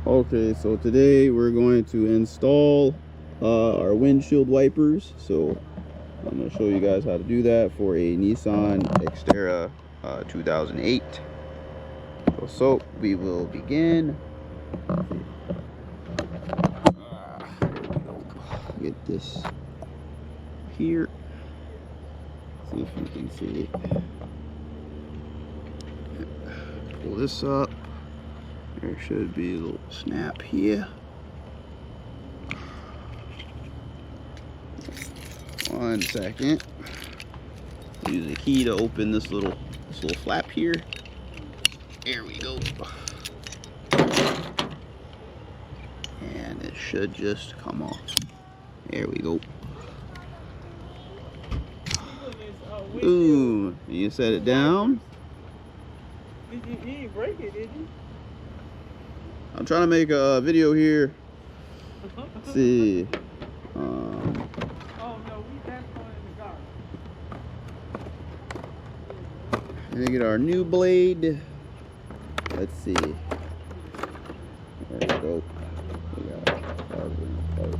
Okay, so today we're going to install our windshield wipers. So I'm going to show you guys how to do that for a Nissan Xterra 2008. So we will begin. Get this here. See if you can see it. Pull this up. There should be a little snap here. One second. Use a key to open this little flap here. There we go. And it should just come off. There we go. Ooh, you set it down. You didn't break it, did you? I'm trying to make a video here. Let's see. Oh no, that's going in the garden. Gonna get our new blade. Let's see. There we go. We got carbon post.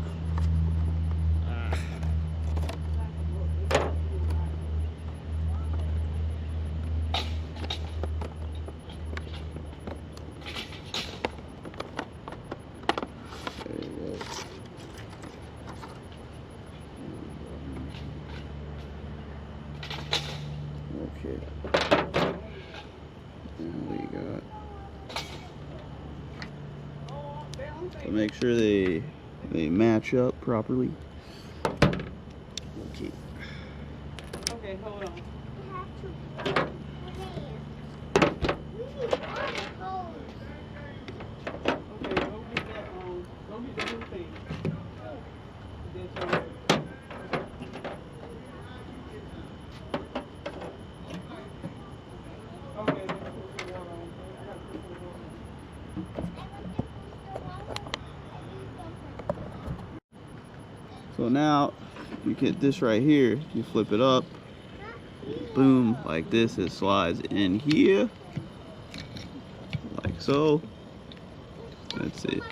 Okay. And we got. So make sure they match up properly. Okay. Okay, hold on. Okay, go get that go get the new thing. That's all right. Okay, let's put some water on. I gotta put some water on. So now you get this right here. You flip it up. Boom, like this. It slides in here, like so. That's it.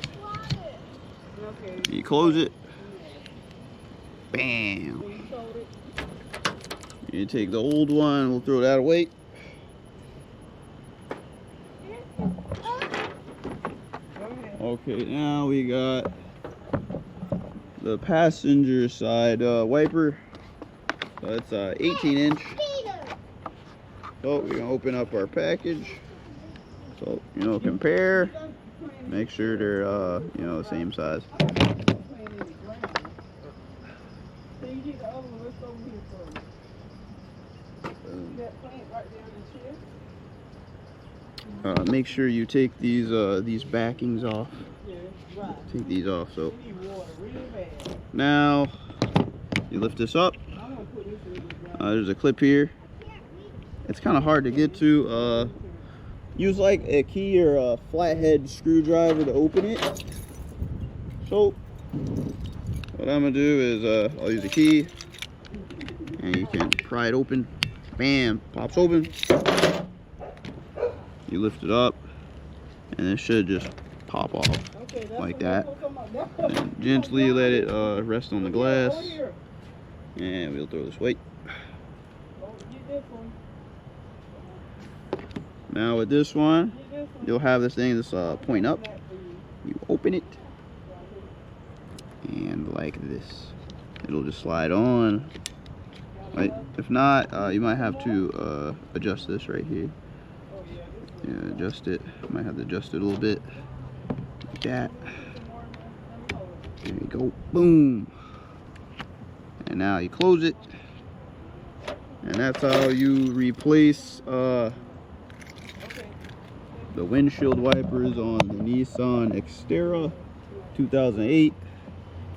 Okay. You close it. Bam. So you sold it? You take the old one. We'll throw that away. Go ahead. Okay, now we got the passenger side wiper. So it's 18-inch. So we're gonna open up our package. So compare. Make sure they're the same size. So you get the other one. Let's go over here first. That plant right there in the chair. Make sure you take these backings off. Yeah, right. Take these off. So You need water real bad. now you lift this up. I'm gonna put this in the ground. There's a clip here. It's kind of hard to get to. Use like a key or a flathead screwdriver to open it. So what I'm gonna do is I'll use a key, and you can pry it open. Bam, pops open. You lift it up, and it should just pop off like that. And gently let it rest on the glass, and we'll throw this away. Now with this one, you'll have this thing that's point up. You open it, and like this, it'll just slide on. Right? If not, you might have to adjust this right here. Yeah, adjust it. Might have to adjust it a little bit, like that. There you go. Boom. And now you close it, and that's how you replace the windshield wipers on the Nissan Xterra 2008.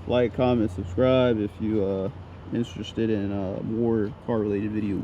Like, comment, subscribe if you interested in more car related videos.